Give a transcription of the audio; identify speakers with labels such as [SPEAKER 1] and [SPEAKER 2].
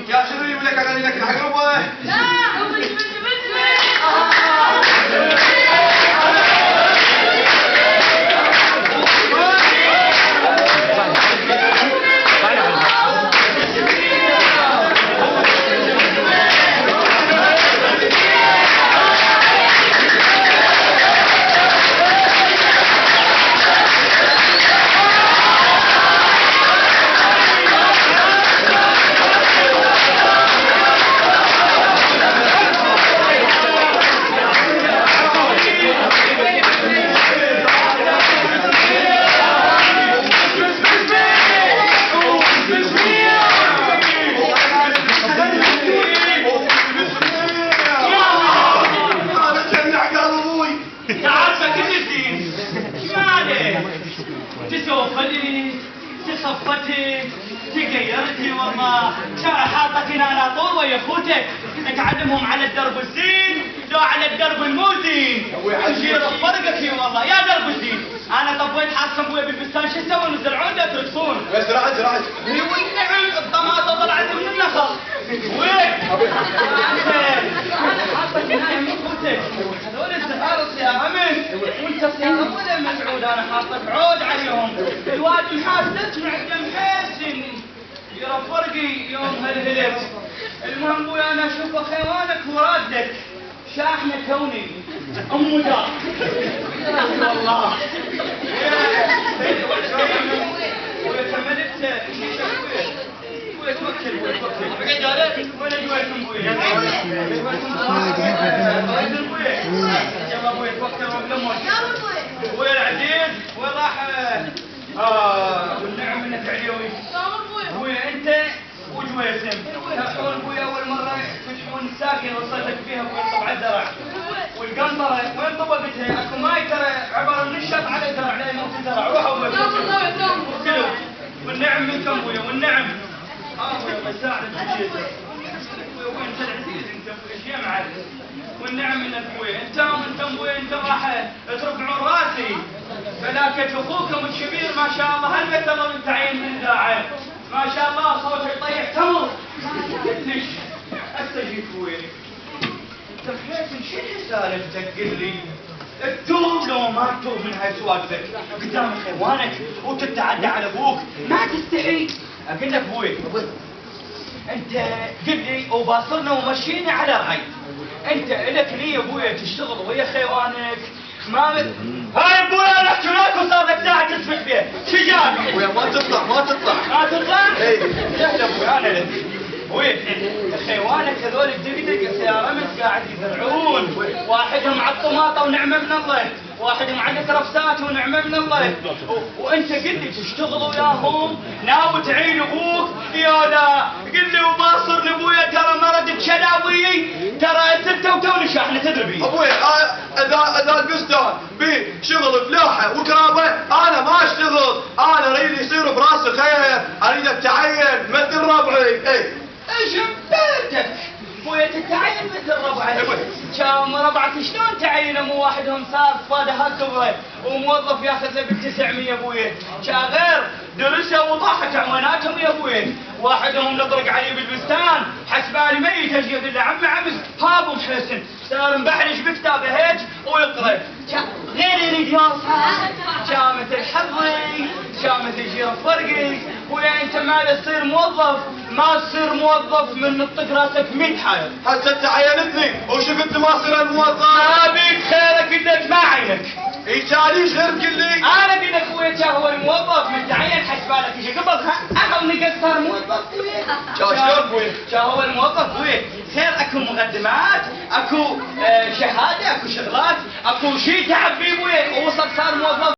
[SPEAKER 1] يا شنو يجيب لك اغاني لك الحقوبه؟
[SPEAKER 2] لا
[SPEAKER 3] صفتي تغيرتي والله. ترى حاطك هنا على طول ويا اخوتك تعلمهم على الدرب الزين لو على الدرب الموزين. تجي فرقتي والله يا درب الزين. انا طفيت حاصم ابويا بالبستان شو تسوون الزرعون لا ترقصون؟
[SPEAKER 1] زرعت
[SPEAKER 3] اي والنعم الطماطه طلعت من النخل. وين؟ انا حاطك هنا من اخوتك هذول الزهارس يا امن وانت سيارة ولا مسعود. انا حاطك عود عليهم. الواد الحاس تسمع دم حسن يرى فرقي يوم هالهلت. المهم ابوي انا اشوف خيوانك ورادك شاحنه كوني ام دار والله. وكملت توكل ولا جويتكم ابويا يلا ابوي توكل وملمون. ابويا العزيز وين راح؟ والنعم منك عليوي. ابويا انت وجويسم تفتحون ابويا اول مره تفتحون الساكن وصلتك فيها ابويا طبع الزرع والقنطره وين طبقتها؟ اكو ماي ترى عباره من الشط على الزرع لا يموت الزرع. روحوا وكلوا والنعم منكم ابويا والنعم. ابويا بساعدك بجيتك وين انت العزيز انت ايش يا معلم والنعم منك ابويا. انت ابويا انت راح ترفعون راسي فلاكة اخوكم الكبير ما شاء الله هل الله من تعين من داعي ما شاء الله صوته يطيح تمر. ليش استجيب ابويا انت بحيث شنو سالفتك قل لي؟ تتوب لو ما تتوب من هاي سوالفك قدام حيوانك وتتعدى على ابوك ما تستحي. اقول لك ابوي انت قل لي وباصرنا ومشينا على رأي. انت الك لي ابويا تشتغل ويا حيوانك ما هاي ابويا انا احكي لك وصار لك ساعه تسمح فيها. شو جابك؟
[SPEAKER 1] ابويا ما تطلع
[SPEAKER 3] ما تطلع؟
[SPEAKER 1] اي
[SPEAKER 3] سهل ابوي انا لك. ابوي حيوانك هذول الدقدق يا رمز قاعد يزرعون واحدهم على الطماطه ونعمه من الله واحدهم على الكرفسات ونعمه من الله وانت قل لي تشتغل وياهم ناوي تعين ابوك يا لا قل لي وباصر ابويا ترى مرض شلاوي ترى ستة وتوني شاحنه تدري
[SPEAKER 1] ابوي اذا البستان بيه شغل فلاحه وكرامه انا ما اشتغل. انا اريد يصير براسي خير اريد اتعين مثل ربعي.
[SPEAKER 3] ايش بلدك؟ ابويا تتعين مثل ربعك. كم ربعك شلون تعين مو واحدهم صار فادها كبره وموظف ياخذ له ب 900 ابويا. غير درسوا وضحك عواناتهم يا ابويا. واحدهم نطرق عليه بالبستان حسبالي ميت اجي يقول له عمي ها ابو محسن صار مبحلش بكتابه هيك ويقرا غير يريد يوصل شامة الحظي شامة الجيرة فرقي. ويا انت ما تصير موظف ما تصير موظف من نطق راسك 100 حاجه.
[SPEAKER 1] هسه تعينتني وشفت ما صير الموظف.
[SPEAKER 3] ما بيك خيرك انك ما عينك.
[SPEAKER 1] يجاليش غير تقول لي
[SPEAKER 3] انا اقول لك ابويا شا هو الموظف متعين حسبالك ايش قبل اخذ نقص صار موظف ابويا. شا هو الموظف ابويا خير اكو مقدمات اكو شهاده اكو شغلات اكو شيء تعب فيه ابويا ووصل صار موظف.